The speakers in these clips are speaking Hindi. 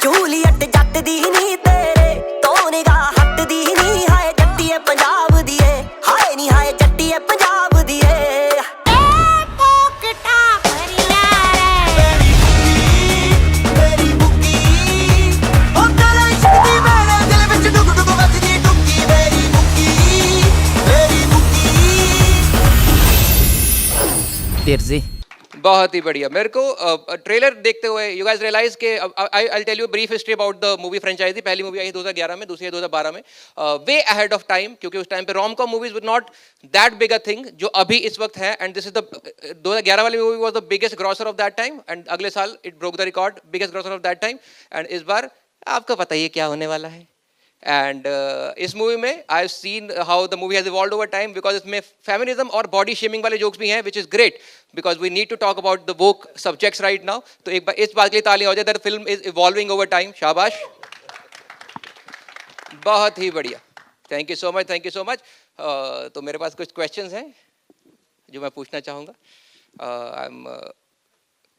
जूलीएट जट दी नी तेरे तो निगाह हट दी नी हाय जट्टीए पंजाब दिए हाय नी हाय जट्टीए पंजाब दिए बहुत ही बढ़िया। मेरे को ट्रेलर देखते हुए यू गाइस रियलाइज के I tell you brief history about the movie franchise. पहली मूवी आई 2011 में, दूसरी 2012 में, वे अहेड ऑफ टाइम, क्योंकि उस टाइम पे rom com movies were not that big a thing जो अभी इस वक्त है। एंड दिस इज द 2011 वाली movie was the biggest grocer of that time, and अगले साल it broke the record biggest grocer of that time. And इस बार आपको पता ही है क्या होने वाला है। एंड इस मूवी में I have seen how the movie has evolved over time, because इसमें फेमिनिज्म और बॉडी शेमिंग वाले जोक्स भी हैं, which is great because we need to talk about the woke subjects right now. तो एक बार इस बात के लिए तालियां हो जाए, that film is evolving over time. शाबाश, बहुत ही बढ़िया, thank you so much, thank you so much. तो मेरे पास कुछ क्वेश्चंस हैं जो मैं पूछना चाहूँगा। I am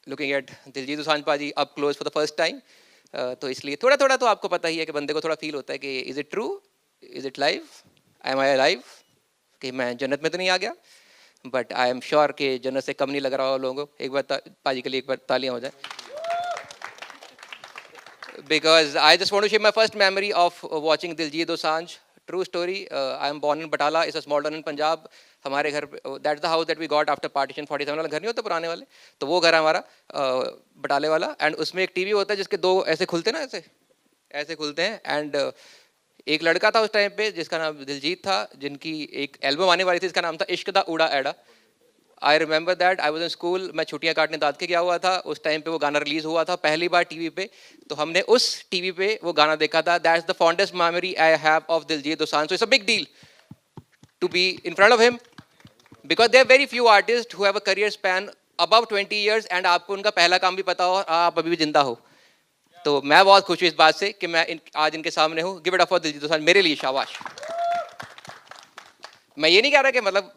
looking at Diljit Dosanjh paaji up close for the first time, तो इसलिए थोड़ा थोड़ा तो आपको पता ही है कि बंदे को थोड़ा फील होता है कि is it true, is it live, am I live, कि मैं जन्नत में तो नहीं आ गया। बट आई एम श्योर कि जन्नत से कम नहीं लग रहा हो लोगों को। एक बार पाजी के लिए एक बार तालियां हो जाए, because I just want to share my first memory of watching Diljit Dosanjh. True story, I am born in Batala, it's a small town in Punjab. हमारे घर, that's the house that we got after partition. 47 वाला घर नहीं होता पुराने वाले, तो वो घर हमारा बटाले वाला। एंड उसमें एक टीवी होता है जिसके दो ऐसे खुलते हैं ना, ऐसे ऐसे खुलते हैं। एंड एक लड़का था उस टाइम पे जिसका नाम दिलजीत था, जिनकी एक एल्बम आने वाली थी जिसका नाम था इश्क दा उड़ा एड़ा। I remember that, I was in school, मैं छुट्टियां काटने दाद के गया हुआ था। उस टाइम पे वो गाना रिलीज हुआ था पहली बार टीवी पे, तो हमने उस टीवी पे वो गाना देखा था। That's the fondest memory I have of Diljit Dosanjh. So it's a big deal to be in front of him, because there very few artist who have a career span above 20 years, and आपको उनका पहला काम भी पता हो, आप अभी भी जिंदा हो। तो मैं बहुत खुश हूँ इस बात से कि मैं आज इनके सामने हूँ। Give it up for Diljit Dosanjh, मेरे लिए शाबाश। मैं ये नहीं कह रहा कि मतलब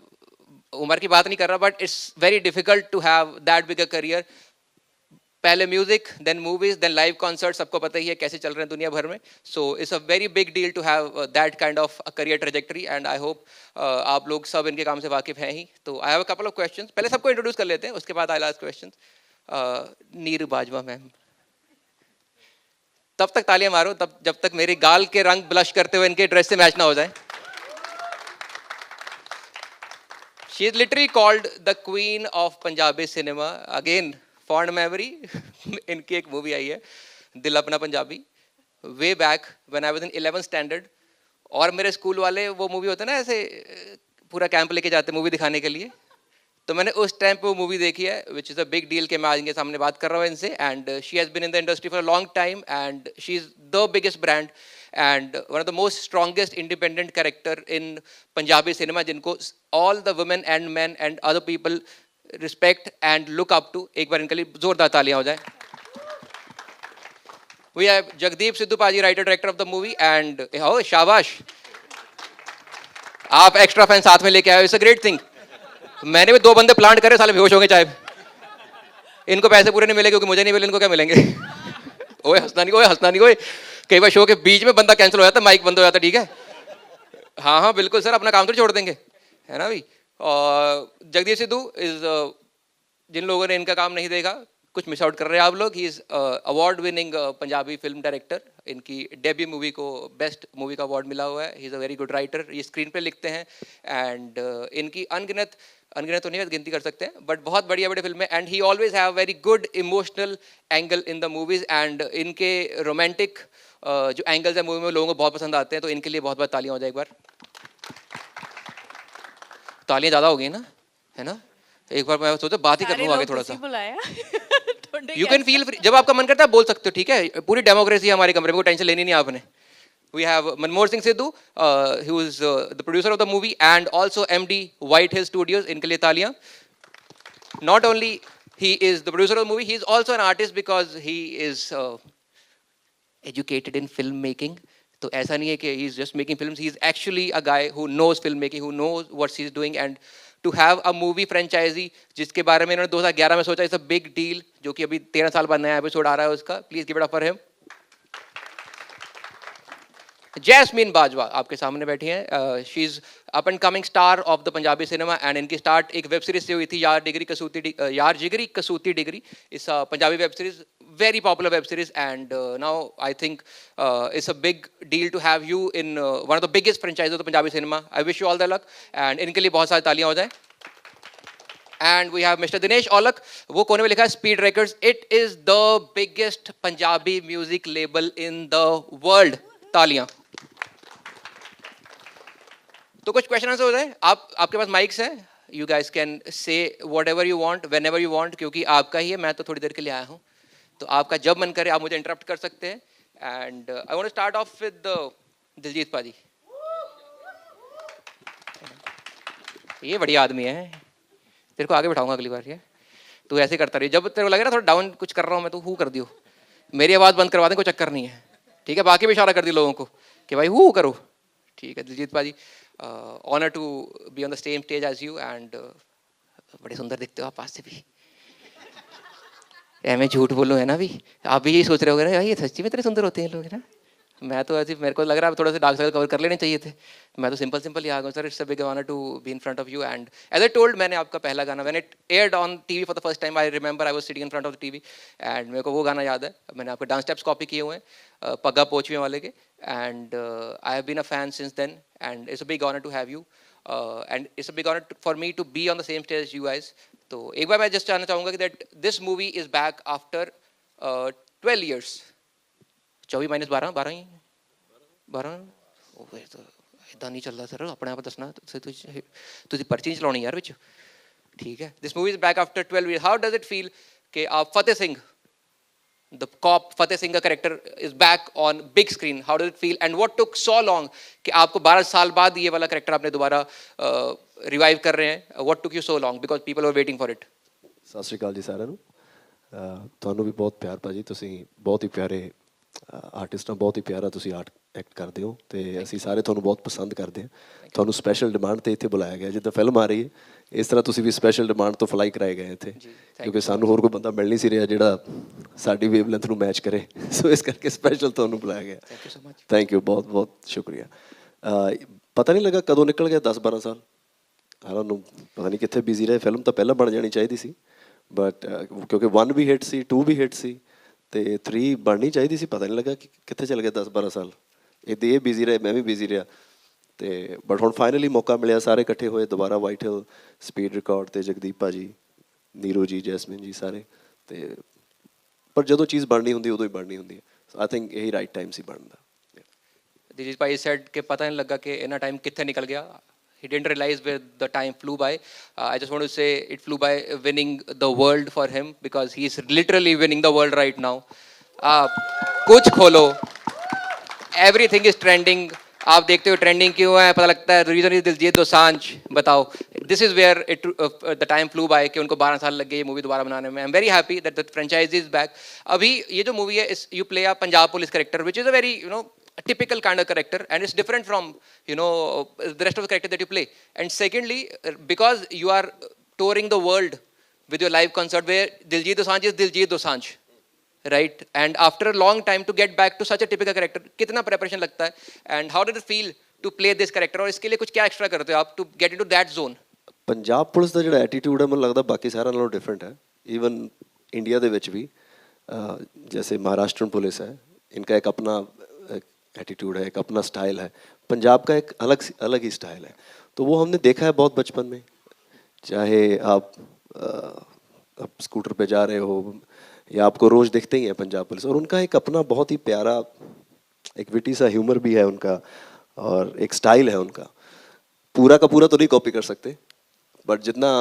उम्र की बात नहीं कर रहा, but it's very difficult to have that big a career. पहले music, then movies, then live concert, सबको पता ही है कैसे चल रहे हैं दुनिया भर में। So it's a very big deal to have that kind of a career trajectory, and I hope आप लोग सब इनके काम से वाकिफ हैं ही। तो I have a couple of questions, पहले सबको इंट्रोड्यूस कर लेते हैं, उसके बाद I last questions. Neeru Bajwa ma'am, तब तक तालियां मारो तब जब तक मेरे गाल के रंग ब्लश करते हुए इनके ड्रेस से मैच ना हो जाए। She is literally called the queen of Punjabi cinema. Again, fond memory. इनकी एक मूवी आई है दिल अपना Punjabi, way back when I was in 11th standard. और मेरे स्कूल वाले वो मूवी होता है ना, ऐसे पूरा कैंप लेके जाते मूवी दिखाने के लिए, तो मैंने उस टाइम पे वो मूवी देखी है, which is a big deal कि मैं आज इनके सामने बात कर रहा हूँ इनसे। And she has been in the industry for a long time, and she is the biggest brand and one of the most strongest independent character in Punjabi cinema, जिनको all the women and men and other people respect and look up to। एक बार इनके लिए जोरदार तालियां हो जाए। We have Jagdeep Sidhu Paji, writer director of the movie, and oh शाबाश, आप एक्स्ट्रा फैन साथ में लेके आए, इट्स अ ग्रेट थिंग। मैंने भी 2 बंदे प्लांट करे, साले बेहोश होंगे चाहे। इनको पैसे पूरे नहीं मिले क्योंकि मुझे नहीं मिले, इनको क्या मिलेंगे? ओए हंसना नहीं, ओए हंसना नहीं, ओए कई बार शो के बीच में बंदा कैंसिल हो जाता है, माइक बंद हो जाता है, ठीक है? हाँ हाँ बिल्कुल सर, अपना काम तो छोड़ देंगे, है ना भाई। और जगदीप सिद्धू इज, जिन लोगों ने इनका काम नहीं देखा कुछ मिस आउट कर रहे हैं आप लोग। He is award winning Punjabi film director. इनकी डेब्यू मूवी को बेस्ट मूवी का अवार्ड मिला हुआ है। He is a very good writer, ये स्क्रीन पे लिखते हैं। एंड इनकी अनगिनत तो नहीं गिनती कर सकते हैं, बट बहुत बढ़िया बड़ी फिल्म है। And he always have very good emotional angle in the movies, and इनके रोमांटिक जो एंगल्स है मूवी में लोगों को बहुत पसंद आते हैं। तो इनके लिए बहुत बहुत तालियां हो जाए एक बार। तालियां ज़्यादा हो गई ना, है ना? एक बार मैं सोचा बात ही कर लूँ आगे थोड़ा सा। यू कैन फील फ्री, जब आपका मन करता है बोल सकते हो, ठीक है? पूरी डेमोक्रेसी है हमारे कमरे में, कोई टेंशन लेनी नहीं आपने। We have Manmohan Singh Sidhu, who is the producer of the movie and also MD White Hill Studios. इनके लिए तालियां। Not only he is the producer of the movie, he is also an artist because he is educated in filmmaking. तो ऐसा नहीं है कि he is just making films. He is actually a guy who knows filmmaking, who knows what he is doing, and to have a movie franchisee जिसके बारे में इन्होंने 2011 में सोचा, it's a big deal, जो कि अभी 13 साल बाद नया एपिसोड आ रहा है उसका। Please give it up for him. Jasmine Bajwa आपके सामने बैठी हैं. She is up and coming star of the Punjabi cinema and इनकी स्टार्ट एक वेब सीरीज से हुई थी यार जिगरी कसूती डिग्री. इस Punjabi web series, very popular web series, and now I think it's a big deal to have you in one of the biggest franchises of the Punjabi cinema. I wish you all the luck, and इनके लिए बहुत सारी तालियां हो जाएं. And we have Mr. Dinesh Aulak. वो कोने में लिखा है Speed Records. It is the biggest Punjabi music label in the world. तालियां. तो कुछ क्वेश्चन आंसर हो जाए. आपके पास माइक्स हैं. You guys can say whatever you want, whenever you want, क्योंकि आपका ही है. मैं तो थोड़ी देर के लिए आया हूँ. तो आपका जब मन करे आप मुझे इंटरप्ट कर सकते हैं. And I want to start off with Diljit paaji. ये बढ़िया आदमी है. तेरे को आगे बैठाऊंगा अगली बार. ये तू ऐसे करता रही. जब तेरे को लगे ना थोड़ा डाउन कुछ कर रहा हूँ मैं, तो हु कर दियो. मेरी आवाज़ बंद करवा दें, कोई चक्कर नहीं है. ठीक है. बाकी भी इशारा कर दी लोगों को कि भाई हु करो. ठीक है. Diljit paaji, honour to be on the same stage as you. And बड़े सुंदर दिखते हो आप पास से भी. मैं झूठ बोलूँ है ना. भी आप भी यही सोच रहे होगे ना, ये सच्ची में इतने सुंदर होते हैं लोग, है ना. मैं तो ऐसे, मेरे को लग रहा है थोड़ा सा डार्क सर्कल कवर कर लेने चाहिए थे. मैं तो सिंपल ही आ गया. Sir, it's a big honour to be in front of you. And as I told, मैंने आपका पहला गाना when it aired on TV for the first time, I remember I was sitting in front of the TV. And मेरे को वो गाना याद है. मैंने आपके डांस स्टेप्स कॉपी किए हुए हैं पग्गा पोचवे वाले के. And I have been a fan since then. And it's a big honour to have you. And it's a big honour for me to be on the same stage as you guys. तो एक बार मैं जस्ट जानना चाहूँगा कि that this movie is back after 12 years. 24 minus 12 12 ही 12. तो इतना नहीं चल रहा सर. अपने आप दसना तुझे पर्ची नहीं चलानी यार विच. ठीक है. This movie is back after 12 years. How does it feel कि आप फतेह सिंह, द कॉप फतेह सिंह का character is back on big screen. How does it feel and what took so long कि आपको 12 साल बाद ये वाला कैरेक्टर आपने दोबारा रिवाइव कर रहे हैं. What took you so long because people were waiting for it. ਸਤਿ ਸ਼੍ਰੀ ਅਕਾਲ ਜੀ ਸਾਰਿਆਂ ਨੂੰ. ਤੁਹਾਨੂੰ ਵੀ ਬਹੁਤ ਪਿਆਰ ਭਾਜੀ. ਤੁਸੀਂ ਬਹੁਤ ਹੀ ਪਿਆਰੇ ਆਰਟਿਸਟ ਹੋ. ਬਹੁਤ ਹੀ ਪਿਆਰਾ ਤੁਸੀਂ ਐਕਟ ਕਰਦੇ ਹੋ ਤੇ ਅਸੀਂ ਸਾਰੇ ਤੁਹਾਨੂੰ ਬਹੁਤ ਪਸੰਦ ਕਰਦੇ ਹਾਂ. ਤੁਹਾਨੂੰ ਸਪੈਸ਼ਲ ਡਿਮਾਂਡ ਤੇ ਇੱਥੇ ਬੁਲਾਇਆ ਗਿਆ. ਜਿੱਦਾਂ ਫਿਲਮ ਆ ਰਹੀ ਹੈ ਇਸ ਤਰ੍ਹਾਂ ਤੁਸੀਂ ਵੀ ਸਪੈਸ਼ਲ ਡਿਮਾਂਡ ਤੋਂ ਫਲਾਈ ਕਰਾਏ ਗਏ ਇੱਥੇ, ਕਿਉਂਕਿ ਸਾਨੂੰ ਹੋਰ ਕੋਈ ਬੰਦਾ ਮਿਲ ਨਹੀਂ ਸੀ ਰਿਹਾ ਜਿਹੜਾ ਸਾਡੀ ਵੇਵਲੈਂਥ ਨੂੰ ਮੈਚ ਕਰੇ. ਸੋ ਇਸ ਕਰਕੇ ਸਪੈਸ਼ਲ ਤੁਹਾਨੂੰ ਬੁਲਾਇਆ ਗਿਆ. Thank you. ਬਹੁਤ ਬਹੁਤ ਸ਼ੁਕਰੀਆ. ਪਤਾ ਨਹੀਂ ਲੱਗਾ ਕਦੋਂ ਨਿਕਲ ਗਿਆ 10-12 ਸਾਲ. ਆਹ ਨੂੰ ਪਤਾ ਨਹੀਂ ਕਿੱਥੇ ਬਿਜ਼ੀ ਰਹੇ. ਫਿਲਮ ਤਾਂ ਪਹਿਲਾਂ ਬਣ ਜਾਣੀ ਚਾਹੀਦੀ ਸੀ, ਬਟ ਕਿਉਂਕਿ 1 ਵੀ ਹਿੱਟ ਸੀ, 2 ਵੀ ਹਿੱਟ ਸੀ ਤੇ 3 ਬਣਨੀ ਚਾਹੀਦੀ ਸੀ. ਪਤਾ ਨਹੀਂ ਲੱਗਾ ਕਿ ਕਿੱਥੇ ਚਲ ਗਿਆ 10-12 ਸਾਲ. ਇੱਦਾਂ ਇਹ ਬਿਜ਼ੀ ਰਹੇ, ਮੈਂ ਵੀ ਬਿਜ਼ੀ ਰਿਹਾ. ਤੇ ਬਟ ਹੁਣ ਫਾਈਨਲੀ ਮੌਕਾ ਮਿਲਿਆ. ਸਾਰੇ ਇਕੱਠੇ ਹੋਏ ਦੁਬਾਰਾ. ਵਾਈਟ ਹਿੱਲ, ਸਪੀਡ ਰਿਕਾਰਡ ਤੇ ਜਗਦੀਪ ਭਾਜੀ, ਨੀਰੂ ਜੀ, ਜੈਸਮੀਨ ਜੀ ਸਾਰੇ. ਤੇ ਪਰ ਜਦੋਂ ਚੀਜ਼ ਬਣਨੀ ਹੁੰਦੀ ਉਦੋਂ ਹੀ ਬਣਨੀ ਹੁੰਦੀ ਹੈ. ਆਈ ਥਿੰਕ ਇਹੀ ਰਾਈਟ ਟਾਈਮ ਸੀ ਬਣਨ ਦਾ. दिलजीत भाई said कि पता नहीं लगा कि इतना टाइम कितने निकल गया. He didn't realize where the time flew by. I just want to say it flew by winning the world for him because he is literally winning the world right now. कुछ खोलो, everything is trending. आप देखते हो ट्रेंडिंग क्यों है, पता लगता है रीजन इज दिलजीत दोसांझ. बताओ, this is where it the time flew by कि उनको 12 साल लग गए ये मूवी दोबारा बनाने में. I am very happy that the franchise is back. अभी ये जो मूवी है, you play a Punjab police character which is a very a typical kind of character, and it's different from the rest of the character that you play. And secondly, because you are touring the world with your live concert where Diljit Dosanjh is Diljit Dosanjh, right? And after a long time to get back to such a typical character, कितना preparation लगता है, and how did it feel to play this character? और इसके लिए कुछ क्या extra करते हो आप to get into that zone? Punjab police ਦਾ ਜਿਹੜਾ ਐਟੀਟਿਊਡ ਹੈ ਮੈਨੂੰ ਲੱਗਦਾ ਬਾਕੀ ਸਾਰਿਆਂ ਨਾਲੋਂ ਡਿਫਰੈਂਟ ਹੈ. ਈਵਨ ਇੰਡੀਆ ਦੇ ਵਿੱਚ ਵੀ जैसे महाराष्ट्र पुलिस है, इनका एक अपना एटीट्यूड है, एक अपना स्टाइल है. पंजाब का एक अलग ही स्टाइल है. तो वो हमने देखा है बहुत बचपन में. चाहे आप स्कूटर पे जा रहे हो या आपको रोज़ देखते ही हैं पंजाब पुलिस. और उनका एक अपना बहुत ही प्यारा एक विटी सा ह्यूमर भी है उनका और एक स्टाइल है उनका. पूरा का पूरा तो नहीं कॉपी कर सकते, बट जितना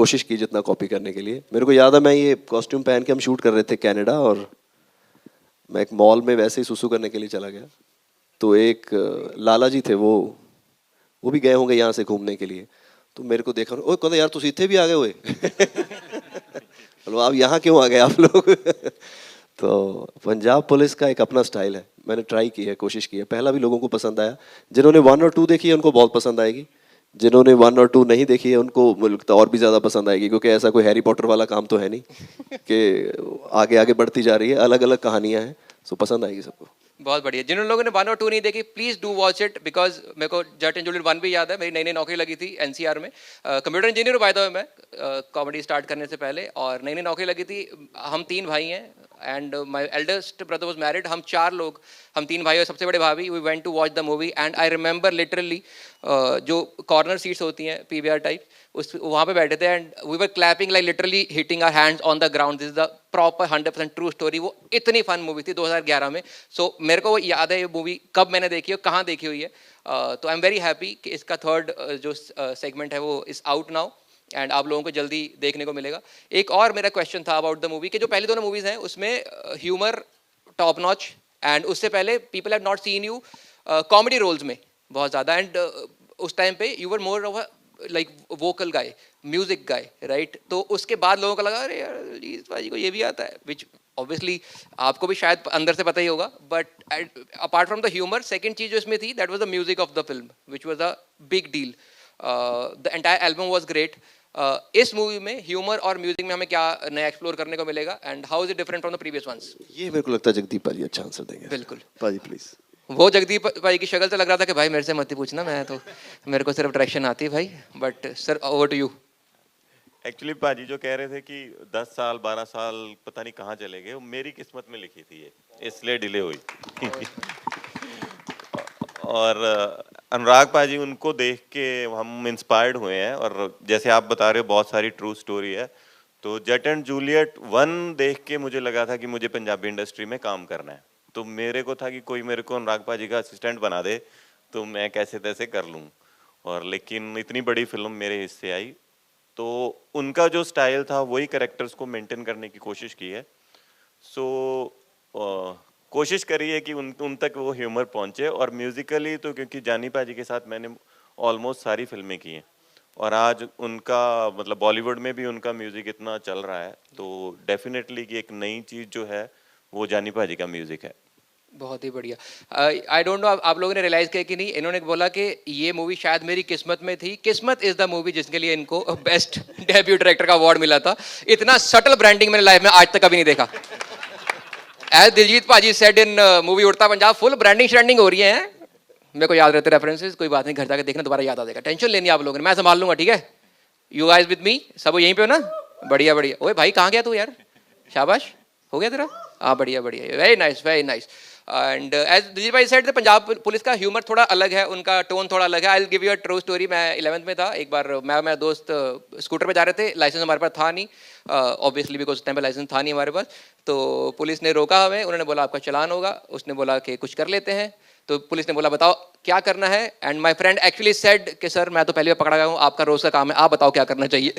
कोशिश की जितना कॉपी करने के लिए. मेरे को याद है मैं ये कॉस्ट्यूम पहन के हम शूट कर रहे थे कनाडा, और मैं एक मॉल में वैसे ही सुसु करने के लिए चला गया. तो एक लाला जी थे, वो भी गए होंगे यहाँ से घूमने के लिए. तो मेरे को देखा, ओ कहते यार तुम इतने भी आ गए हुए. बोलो आप यहाँ क्यों आ गए आप लोग. तो पंजाब पुलिस का एक अपना स्टाइल है. मैंने ट्राई की है, कोशिश की है. पहला भी लोगों को पसंद आया. जिन्होंने 1 और 2 देखी है उनको बहुत पसंद आएगी. जिन्होंने 1 और 2 नहीं देखी है उनको लगता और भी ज़्यादा पसंद आएगी, क्योंकि ऐसा कोई हैरी पॉटर वाला काम तो है नहीं कि आगे आगे बढ़ती जा रही है. अलग अलग कहानियाँ हैं. सो पसंद आएगी सबको. बहुत बढ़िया। जिन लोगों ने 1 और 2 नहीं देखी, please do watch it, because मेरे को जट एंड जूलियट 1 भी याद है। मेरी नई नई नौकरी लगी थी एनसीआर में, computer engineer by the way मैं, कॉमेडी स्टार्ट करने से पहले, और नई नई नौकरी लगी थी। हम 3 भाई हैं and my eldest brother was married. हम 4 लोग, हम 3 भाई और सबसे बड़े भाभी, we went to watch the movie and I remember literally जो कॉर्नर सीट्स होती हैं पीवीआर टाइप, उस वहाँ पे बैठे थे and we were clapping like literally hitting our hands on the ground. This is the proper 100% true story. वो इतनी फन मूवी थी 2011 में। सो मेरे को वो याद है ये मूवी कब मैंने देखी है, कहाँ देखी हुई है। तो आई एम वेरी हैप्पी कि इसका थर्ड जो सेगमेंट है वो इज आउट नाउ एंड आप लोगों को जल्दी देखने को मिलेगा। एक और मेरा क्वेश्चन था अबाउट द मूवी कि जो पहली दोनों मूवीज हैं उसमें ह्यूमर टॉप नॉच, एंड उससे पहले people have not seen you comedy roles में बहुत ज़्यादा, एंड उस टाइम पे you were more of like vocal guy, music guy, right? तो उसके बाद लोगों को लगा अरे यार दिलजीत भाई को ये भी आता है, विच ऑब्वियसली आपको भी शायद अंदर से पता ही होगा। But apart from the humour, second चीज जो इसमें थी that was the music of the film which was a big deal. The entire album was great. इस मूवी में ह्यूमर और म्यूजिक में हमें क्या नया एक्सप्लोर करने को मिलेगा and how is it different from the previous ones? ये मेरे को लगता है जगदीप भाजी अच्छा आंसर देंगे। बिल्कुल भाजी प्लीज। वो जगदीप भाई की शक्ल से लग रहा था कि भाई मेरे से मत ही पूछना, मैं तो मेरे को सिर्फ डायरेक्शन आती है भाई। But sir over to you. Actually paaji जो कह रहे थे कि 10 साल 12 साल पता नहीं कहाँ चले गए, वो मेरी किस्मत में लिखी थी ये, इसलिए डिले हुई। और अनुराग पाजी, उनको देख के हम इंस्पायर्ड हुए हैं, और जैसे आप बता रहे हो बहुत सारी ट्रू स्टोरी है। तो जट एंड जूलियट 1 देख के मुझे लगा था कि मुझे पंजाबी इंडस्ट्री में काम करना है, तो मेरे को था कि कोई मेरे को अनुराग पाजी का असिस्टेंट बना दे तो मैं कैसे तैसे कर लूँ। और लेकिन इतनी बड़ी फिल्म मेरे हिस्से आई, तो उनका जो स्टाइल था वही कैरेक्टर्स को मेंटेन करने की कोशिश की है। सो कोशिश करी है कि उन तक वो ह्यूमर पहुंचे। और म्यूजिकली तो क्योंकि जानी पाजी के साथ मैंने ऑलमोस्ट सारी फिल्में की हैं, और आज उनका मतलब बॉलीवुड में भी उनका म्यूजिक इतना चल रहा है, तो डेफिनेटली कि एक नई चीज़ जो है वो जानी पाजी का म्यूजिक है। बहुत ही बढ़िया। आई डोंट नो आप लोगों ने रियलाइज किया कि नहीं, इन्होंने बोला कि ये मूवी शायद मेरी किस्मत में थी। किस्मत इज द मूवी जिसके लिए इनको बेस्ट डेब्यू डायरेक्टर का अवार्ड मिला था। इतना सटल ब्रांडिंग मैंने लाइफ में आज तक कभी नहीं देखा। एज दिलजीत पाजी सेड इन मूवी उड़ता पंजाब, फुल ब्रांडिंग श्रांडिंग हो रही है। मेरे को याद रहते रेफरेंसेस, कोई बात नहीं, घर जाकर देखना दोबारा याद आ जाएगा। टेंशन लेनी आप लोगों ने, मैं संभाल लूंगा, ठीक है? यू गाइस विद मी, सब यहीं पे हो ना? बढ़िया बढ़िया। ओए भाई कहाँ गया तू यार? शाबाश, हो गया तेरा? हाँ बढ़िया बढ़िया, very nice very nice. And as Diljit भाई सेड, पंजाब पुलिस का ह्यूमर थोड़ा अलग है, उनका टोन थोड़ा अलग है। I will give you a true story. मैं 11th में था, एक बार मैं और मेरा दोस्त स्कूटर पे जा रहे थे, लाइसेंस हमारे पास था नहीं ऑब्वियसली, बिकॉज उस टाइम पे लाइसेंस था नहीं हमारे पास। तो पुलिस ने रोका हमें, उन्होंने बोला आपका चालान होगा। उसने बोला कि कुछ कर लेते हैं, तो पुलिस ने बोला बताओ क्या करना है। And my friend actually said कि सर मैं तो पहली बार पकड़ा गया हूँ, आपका रोज का काम है, आप बताओ क्या करना चाहिए।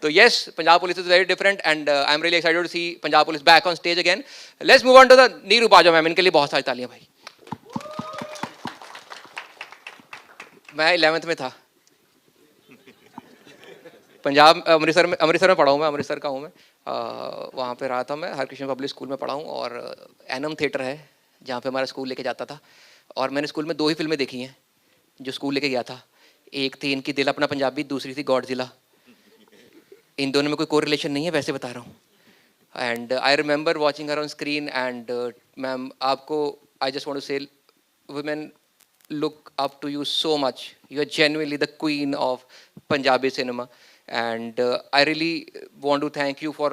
तो yes, Punjab Police is very different and I'm really excited to see Punjab Police back on stage again. Let's move on to the Neeru Bajwa ma'am, इनके लिए बहुत सारी तालियां भाई। मैं 11th में था, पंजाब अमृतसर में पढ़ा हूँ मैं, अमृतसर का हूँ मैं। वहाँ पे रहा था मैं, हरकृष्ण पब्लिक स्कूल में पढ़ा हूँ, और एनम थिएटर है जहाँ पे हमारा स्कूल लेके जाता था। और मैंने स्कूल में 2 ही फिल्में देखी हैं जो स्कूल लेके गया था। एक थी इनकी दिल अपना पंजाबी, दूसरी थी गॉडजिला। इन दोनों में कोई कोरिलेशन नहीं है, वैसे बता रहा हूँ। And I remember watching her on screen and ma'am आपको आई जस्ट वांट टू से women look up to you so much. You are genuinely the queen of Punjabi cinema, and I really want to thank you for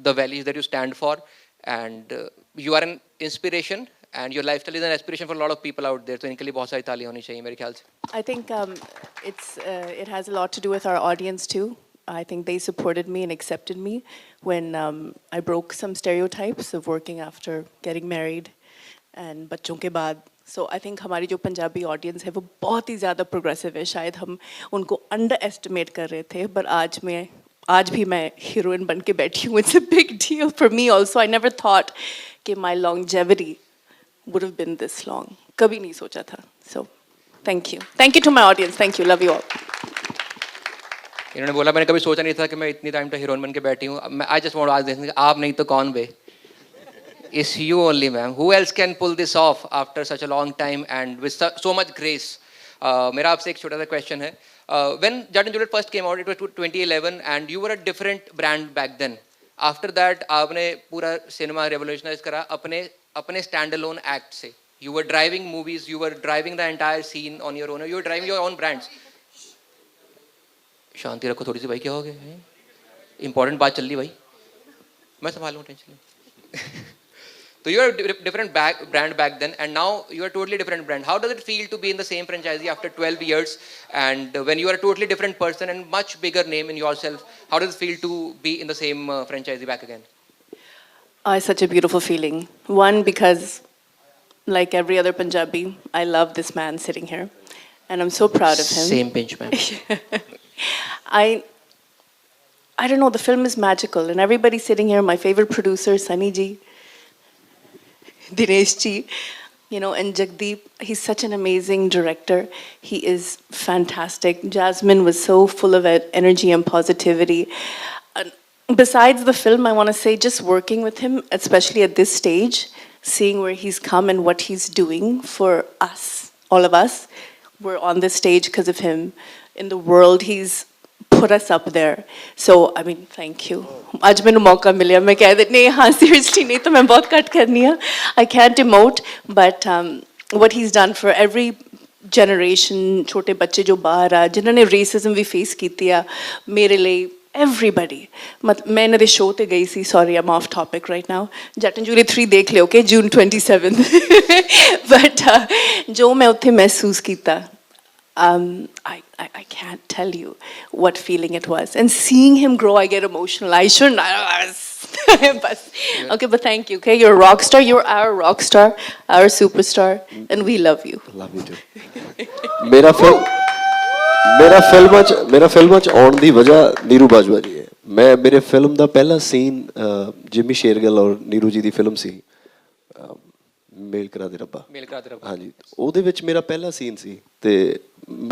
the values that you stand for, and you are an inspiration, and your lifestyle is an inspiration for a lot of people out there. तो इनके लिए बहुत सारी तालियां होनी चाहिए मेरे ख्याल से। I think it has a lot to do with our audience too. I think they supported me and accepted me when I broke some stereotypes of working after getting married and बच्चों के बाद। So I think हमारी जो पंजाबी ऑडियंस है वो बहुत ही ज़्यादा प्रोग्रेसिव है। शायद हम उनको अंडर एस्टिमेट कर रहे थे, पर आज भी मैं हीरोइन बन के बैठी हूँ। It's a big deal for me also. I never thought कि my longevity would have been this long. कभी नहीं सोचा था। So thank you. Thank you to my audience. Thank you. Love you all. इन्होंने बोला मैंने कभी सोचा नहीं था कि मैं इतनी टाइम तक हीरोइन बन के बैठी हूँ। I just want to ask, आप नहीं तो कौन बे? It's you only, ma'am. Who else can pull this off after such a long time and with so much grace? मेरा आपसे एक छोटा सा क्वेश्चन है। When Jat and Juliet first came out, it was 2011, and you were a different brand back then. After that, आपने पूरा सिनेमा रेवोल्यूशनाइज करा, अपने standalone act से. You were driving movies, you were driving the entire scene on your own, you were driving your own brands. शांति रखो थोड़ी सी भाई, क्या हो गया? Important बात चल रही भाई, मैं संभालूँ, टेंशन नहीं. So you were a different brand back then, and now you are a totally different brand. How does it feel to be in the same franchisee after 12 years, and when you are a totally different person and much bigger name in yourself, how does it feel to be in the same franchisee back again? It's such a beautiful feeling. One, because like every other Punjabi, I love this man sitting here, and I'm so proud of him. Same pinch, man. I don't know, the film is magical, and everybody sitting here, my favorite producer, Sunny Ji, Dinesh Ji, you know, and Jagdeep, he's such an amazing director. He is fantastic. Jasmine was so full of energy and positivity. Besides the film, I want to say just working with him, especially at this stage, seeing where he's come and what he's doing for us, all of us. We're on this stage because of him. In the world, he's put us up there. So, I mean, thank you. आज मैंने मौका मिला, मैं कह देती नहीं, हाँ seriously नहीं तो मैं बहुत कट करनी है. I can't emote, but what he's done for every generation, छोटे बच्चे जो बाहर आ, जिन्होंने racism भी face की है, मेरे लिए everybody. मैं इन्हें show ते गई सी, sorry I'm off topic right now. Jatt and Juliet 3 देख ले, okay, June 27th. But जो मैं उत्थे महसूस कीता, I can't tell you what feeling it was. And seeing him grow, I get emotional. I shouldn't. Okay, but thank you. Okay, you're a rock star. You're our rock star, our superstar, and we love you. Love you too. मेरा फिल्म च आउण दी वजह नीरू बाजवा जी है. मेरे फिल्म ਦਾ ਪਹਿਲਾ ਸੀਨ ਜਿਮੀ ਸ਼ੇਰਗਿੱਲ ਔਰ ਨੀਰੂ ਜੀ ਦੀ ਫਿਲਮ ਸੀ ਮੇਲ ਕਰਾ ਦੇ ਰੱਬਾ. ਹਾਂਜੀ, ਉਹਦੇ ਵਿੱਚ ਮੇਰਾ ਪਹਿਲਾ ਸੀਨ ਸੀ ਤੇ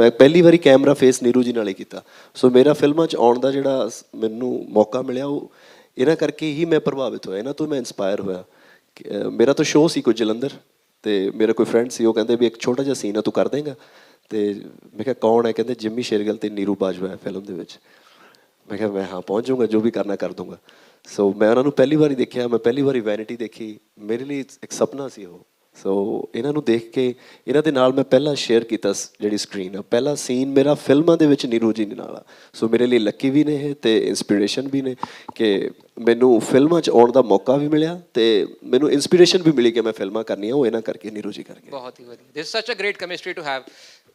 ਮੈਂ ਪਹਿਲੀ ਵਾਰੀ ਕੈਮਰਾ ਫੇਸ ਨੀਰੂ ਜੀ ਨਾਲ ਹੀ ਕੀਤਾ. ਸੋ ਮੇਰਾ ਫਿਲਮਾਂ 'ਚ ਆਉਣ ਦਾ ਜਿਹੜਾ ਮੈਨੂੰ ਮੌਕਾ ਮਿਲਿਆ ਉਹ ਇਹਨਾਂ ਕਰਕੇ ਹੀ ਮੈਂ ਪ੍ਰਭਾਵਿਤ ਹੋਇਆ, ਇਹਨਾਂ ਤੋਂ ਮੈਂ ਇੰਸਪਾਇਰ ਹੋਇਆ. ਮੇਰਾ ਤਾਂ ਸ਼ੋਅ ਸੀ ਕੋਈ ਜਲੰਧਰ ਤੇ ਮੇਰਾ ਕੋਈ ਫਰੈਂਡ ਸੀ, ਉਹ ਕਹਿੰਦੇ ਵੀ ਇੱਕ ਛੋਟਾ ਜਿਹਾ ਸੀਨ ਆ ਤੂੰ ਕਰ ਦੇਂਗਾ. ਤੇ ਮੈਂ ਕਿਹਾ ਕੌਣ ਹੈ? ਕਹਿੰਦੇ ਜਿਮੀ ਸ਼ੇਰਗਿੱਲ ਤੇ ਨੀਰੂ ਬਾਜਵਾ ਹੈ ਫਿਲਮ ਦੇ ਵਿੱਚ. ਮੈਂ ਕਿਹਾ ਮੈਂ ਹਾਂ ਪਹੁੰਚ ਜਾਊਂਗਾ, ਜੋ ਵੀ ਕਰਨਾ ਕਰ ਦੂੰਗਾ. ਸੋ ਮੈਂ ਉਹਨਾਂ ਨੂੰ ਪਹਿਲੀ ਵਾਰੀ ਦੇਖਿਆ, ਮੈਂ ਪਹਿਲੀ ਵਾਰੀ ਵੈਨਿਟੀ ਦੇਖੀ, ਮੇਰੇ ਲਈ ਇੱਕ ਸੁਪਨਾ ਸੀ ਉਹ. ਸੋ ਇਹਨਾਂ ਨੂੰ ਦੇਖ ਕੇ ਇਹਨਾਂ ਦੇ ਨਾਲ ਮੈਂ ਪਹਿਲਾਂ ਸ਼ੇਅਰ ਕੀਤਾ ਜਿਹੜੀ ਸਕਰੀਨ ਆ, ਪਹਿਲਾ ਸੀਨ ਮੇਰਾ ਫਿਲਮਾਂ ਦੇ ਵਿੱਚ ਨੀਰੂ ਜੀ ਨਾਲ ਆ. ਸੋ ਮੇਰੇ ਲਈ ਲੱਕੀ ਵੀ ਨੇ ਇਹ ਅਤੇ ਇੰਸਪੀਰੇਸ਼ਨ ਵੀ ਨੇ ਕਿ ਮੈਨੂੰ ਫਿਲਮਾਂ 'ਚ ਆਉਣ ਦਾ ਮੌਕਾ ਵੀ ਮਿਲਿਆ ਅਤੇ ਮੈਨੂੰ ਇੰਸਪੀਰੇਸ਼ਨ ਵੀ ਮਿਲੀ ਕਿ ਮੈਂ ਫਿਲਮਾਂ ਕਰਨੀਆਂ, ਉਹ ਇਹਨਾਂ ਕਰਕੇ ਨੀਰੂ ਜੀ ਕਰਕੇ. बहुत ही बढ़िया. This is such a great chemistry to have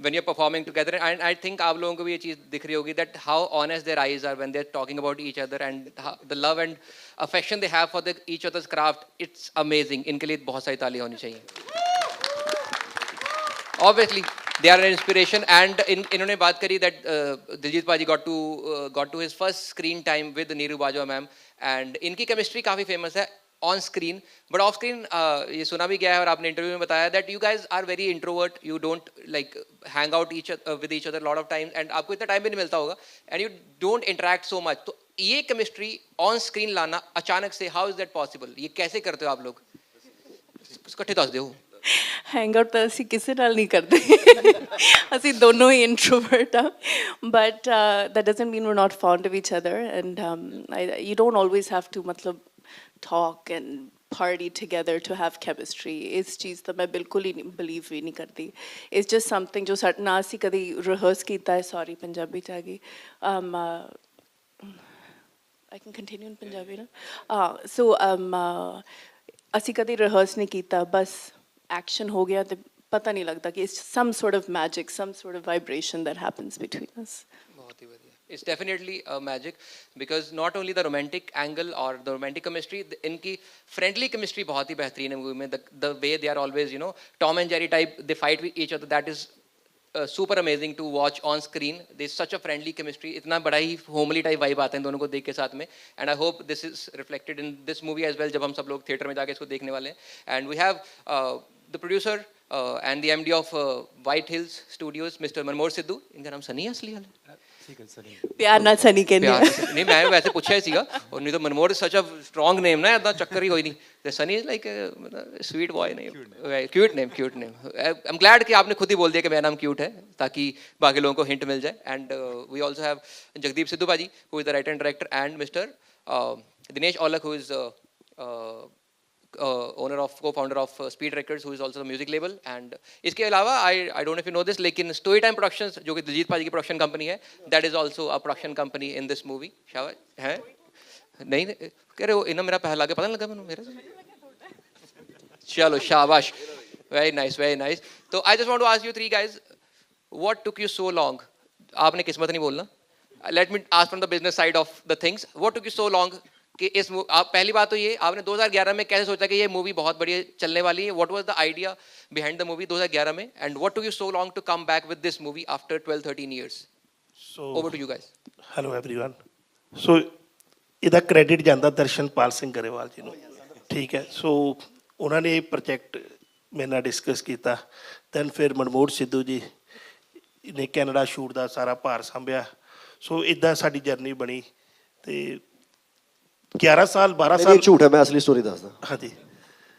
when you're performing together, and I think आप लोगों को भी ये चीज़ दिख रही होगी that how honest their eyes are when they're talking about each other, and the love and affection they have for each other's craft. It's amazing. इनके लिए बहुत सारी तालियां होनी चाहिए. Obviously they are an inspiration, and इन्होंने बात करी that दिलजीत पाजी got to his first screen time with Neeru Bajwa ma'am, and इनकी chemistry काफ़ी famous है on screen, but off screen ये सुना भी गया है और आपने इंटरव्यू में बताया that you guys are very introvert, you don't like hang out with each other a lot of times, and आपको इतना टाइम भी नहीं मिलता होगा, and you don't interact so much. तो ये chemistry on screen लाना अचानक से, how is that possible? ये कैसे करते हो आप लोग? इकट्ठे दस दो. हैंग आउट ਤਾਂ ਅਸੀਂ ਕਿਸੇ ਨਾਲ ਨਹੀਂ ਕਰਦੇ, ਅਸੀਂ ਦੋਨੋਂ ਹੀ ਇੰਟਰੋਵਰਟ ਆ, but that doesn't mean we're not fond of each other, and you don't always have to ਮਤਲਬ talk and party together to have chemistry. ਇਸ ਚੀਜ਼ ਤਾਂ ਮੈਂ ਬਿਲਕੁਲ ਹੀ ਬਲੀਵ ਵੀ ਨਹੀਂ ਕਰਦੀ. It's just something ਜੋ ਸਾਡੇ ਨਾਲ ਅਸੀਂ ਕਦੀ ਰਿਹਰਸ ਕੀਤਾ ਹੈ. ਸੌਰੀ ਪੰਜਾਬੀ 'ਚ ਆ ਗਈ. I can continue in Punjabi ਨਾ. So ਅਸੀਂ ਕਦੀ ਰਿਹਰਸ ਨਹੀਂ ਕੀਤਾ, ਬਸ action ਹੋ ਗਿਆ ਤੇ ਪਤਾ ਨਹੀਂ ਲੱਗਦਾ ਕਿ it's some sort of magic, some sort of vibration that happens between us. बहुत ही बढ़िया. It's definitely a magic because not only the romantic angle or the romantic chemistry, इनकी friendly chemistry बहुत ही बेहतरीन है मूवी में. The way they are always, you know, Tom and Jerry type, they fight with each other. That is super amazing to watch on screen. There's such a friendly chemistry. इतना बड़ा ही homely type vibe आता है इन दोनों को देख के साथ में. And I hope this is reflected in this movie as well जब हम सब लोग theatre में जाके इसको देखने वाले हैं. And we have the producer and the MD of White Hills Studios, Mr. Manmoh Sidhu. इनका नाम सनी है असली वाला? ਪਿਆਰ ਨਾਲ ਸਨੀ ਕਹਿੰਦੇ ਆ. नहीं मैं वैसे पूछा ही सीगा, और नहीं तो मनमोह is such a strong name ना, इतना चक्कर ही कोई नहीं. The Sunny is like a sweet boy name, cute name. I'm glad कि आपने खुद ही बोल दिया कि मेरा नाम cute है ताकि बाकी लोगों को hint मिल जाए. And we also have Jagdeep Sidhu Paji, who is the writer and director, and Mr. Dinesh Aulak, who is owner of co-founder of Speed Records, who is also the music label. And इसके अलावा I don't know if you know this, लेकिन Story Time Productions जो कि दिलजीत पाजी की प्रोडक्शन कंपनी है, that is also a production company in this movie. शाबाश है नहीं कह रहे हो इन्हें मेरा पहला के पता नहीं लगा मैंने मेरे चलो शाबाश very nice. तो I just want to ask you three guys, what took you so long? आपने किस्मत नहीं बोलना. Let me ask from the business side of the things. What took you so long? कि इस आप पहली बात तो ये आपने 2011 में कैसे सोचा कि ये मूवी बहुत बढ़िया चलने वाली है? What was the idea behind the movie 2011 में? And what took you so long to come back with this movie after 12-13 years? So Over to you guys. hello everyone. So ਇਹਦਾ ਕ੍ਰੈਡਿਟ ਜਾਂਦਾ ਦਰਸ਼ਨਪਾਲ ਸਿੰਘ ਗਰੇਵਾਲ ਜੀ ਨੂੰ ਠੀਕ ਹੈ ਸੋ ਉਹਨਾਂ ਨੇ ਇਹ ਪ੍ਰੋਜੈਕਟ ਮੇਰੇ ਨਾਲ ਡਿਸਕਸ ਕੀਤਾ ਦੈਨ ਫਿਰ ਮਨਮੋਹਨ ਸਿੱਧੂ ਜੀ ਨੇ ਕੈਨੇਡਾ ਸ਼ੂਟ ਦਾ ਸਾਰਾ ਭਾਰ ਸੰਭਿਆ ਸੋ ਇਦਾਂ ਸਾਡੀ ਜਰਨੀ ਬਣੀ ਤੇ 11 ਸਾਲ 12 नहीं, ਸਾਲ ये झूठ है, मैं असली स्टोरी दसदा. ਹਾਂਜੀ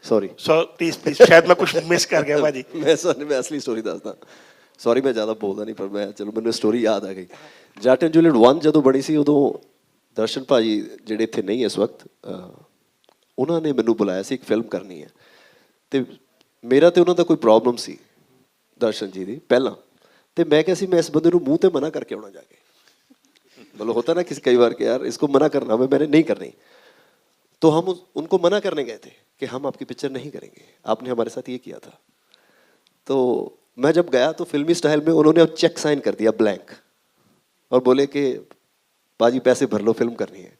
सॉरी. ਸੋ ਪਲੀਜ਼ ਸ਼ਾਇਦ ਮੈਂ ਕੁਝ ਮਿਸ ਕਰ ਗਿਆ ਭਾਜੀ मैं असली स्टोरी दसदा. ਸੌਰੀ ਮੈਂ ਜ਼ਿਆਦਾ ਬੋਲਦਾ ਨਹੀਂ, ਪਰ ਮੈਂ ਚਲੋ ਮੈਨੂੰ ਸਟੋਰੀ ਯਾਦ ਆ ਗਈ. ਜੱਟ ਐਂਡ ਜੂਲੀਅਟ 1 ਜਦੋਂ ਬਣੀ ਸੀ ਉਦੋਂ ਦਰਸ਼ਨ ਭਾਜੀ ਜਿਹੜੇ ਇੱਥੇ ਨਹੀਂ ਇਸ ਵਕਤ ਉਹਨਾਂ ਨੇ ਮੈਨੂੰ ਬੁਲਾਇਆ ਸੀ ਇੱਕ ਫਿਲਮ ਕਰਨੀ ਹੈ ਤੇ ਮੇਰਾ ਤੇ ਉਹਨਾਂ ਦਾ ਕੋਈ ਪ੍ਰੋਬਲਮ ਸੀ ਦਰਸ਼ਨ ਜੀ ਦੀ ਪਹਿਲਾਂ ਤੇ ਮੈਂ ਕਿਹਾ ਸੀ ਮੈਂ ਇਸ ਬੰਦੇ ਨੂੰ ਮੂੰਹ ਤੇ ਮਨਾ ਕਰਕੇ ਆਉਣਾ ਜਾ ਕੇ मतलब होता ना किसी कई बार कि यार इसको मना करना है, मैंने नहीं करनी. तो हम उनको मना करने गए थे कि हम आपकी पिक्चर नहीं करेंगे, आपने हमारे साथ ये किया था. तो मैं जब गया तो फिल्मी स्टाइल में उन्होंने अब चेक साइन कर दिया ब्लैंक और बोले कि बाजी पैसे भर लो, फिल्म करनी है.